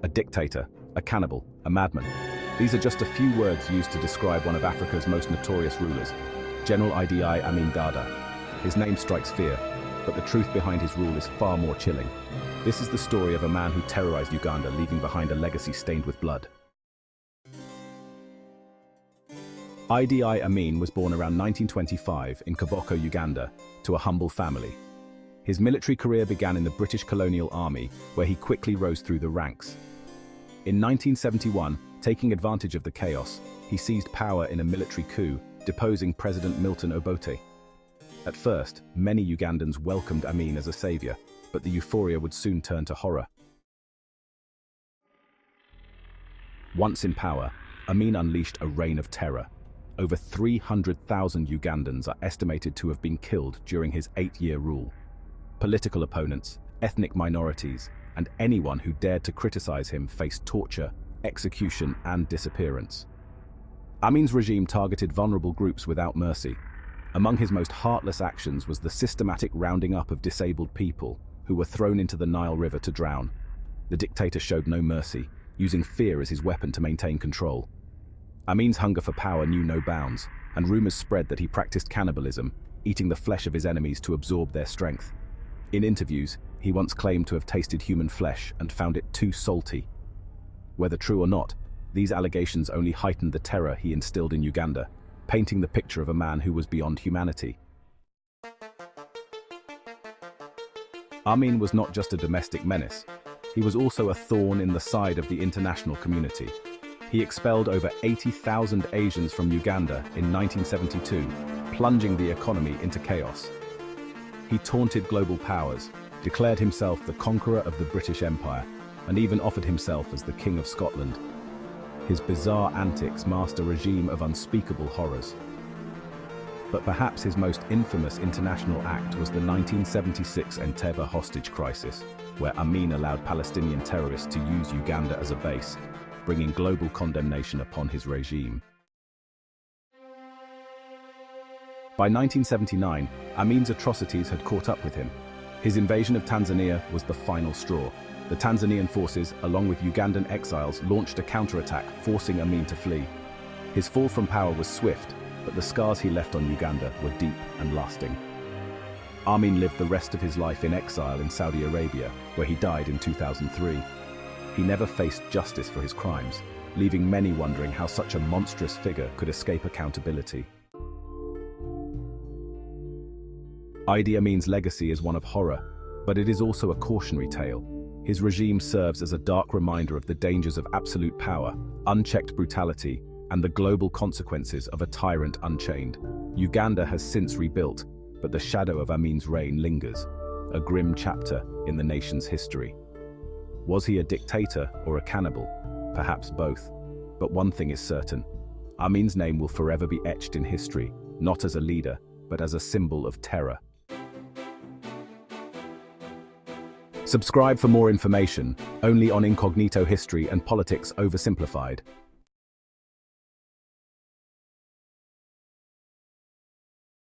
a dictator, a cannibal, a madman. These are just a few words used to describe one of Africa's most notorious rulers, General Idi Amin Dada. His name strikes fear, but the truth behind his rule is far more chilling. This is the story of a man who terrorized Uganda, leaving behind a legacy stained with blood. Idi Amin was born around 1925 in Koboko, Uganda, to a humble family. His military career began in the British colonial army, where he quickly rose through the ranks. In 1971, taking advantage of the chaos, he seized power in a military coup, deposing President Milton Obote. At first, many Ugandans welcomed Amin as a savior, but the euphoria would soon turn to horror. Once in power, Amin unleashed a reign of terror. Over 300,000 Ugandans are estimated to have been killed during his 8-year rule. Political opponents, ethnic minorities, and anyone who dared to criticize him faced torture, execution, and disappearance. Amin's regime targeted vulnerable groups without mercy. Among his most heartless actions was the systematic rounding up of disabled people who were thrown into the Nile River to drown. The dictator showed no mercy, using fear as his weapon to maintain control. Amin's hunger for power knew no bounds, and rumors spread that he practiced cannibalism, eating the flesh of his enemies to absorb their strength. In interviews, he once claimed to have tasted human flesh and found it too salty. Whether true or not, these allegations only heightened the terror he instilled in Uganda, painting the picture of a man who was beyond humanity. Amin was not just a domestic menace. He was also a thorn in the side of the international community. He expelled over 80,000 Asians from Uganda in 1972, plunging the economy into chaos. He taunted global powers, declared himself the conqueror of the British Empire, and even offered himself as the King of Scotland. His bizarre antics masked a regime of unspeakable horrors. But perhaps his most infamous international act was the 1976 Entebbe hostage crisis, where Amin allowed Palestinian terrorists to use Uganda as a base, bringing global condemnation upon his regime. By 1979, Amin's atrocities had caught up with him. His invasion of Tanzania was the final straw. The Tanzanian forces, along with Ugandan exiles, launched a counterattack, forcing Amin to flee. His fall from power was swift, but the scars he left on Uganda were deep and lasting. Amin lived the rest of his life in exile in Saudi Arabia, where he died in 2003. He never faced justice for his crimes, leaving many wondering how such a monstrous figure could escape accountability. Idi Amin's legacy is one of horror, but it is also a cautionary tale. His regime serves as a dark reminder of the dangers of absolute power, unchecked brutality, and the global consequences of a tyrant unchained. Uganda has since rebuilt, but the shadow of Amin's reign lingers, a grim chapter in the nation's history. Was he a dictator or a cannibal? Perhaps both. But one thing is certain: Amin's name will forever be etched in history, not as a leader, but as a symbol of terror. Subscribe for more information, only on Incognito History and Politics Oversimplified.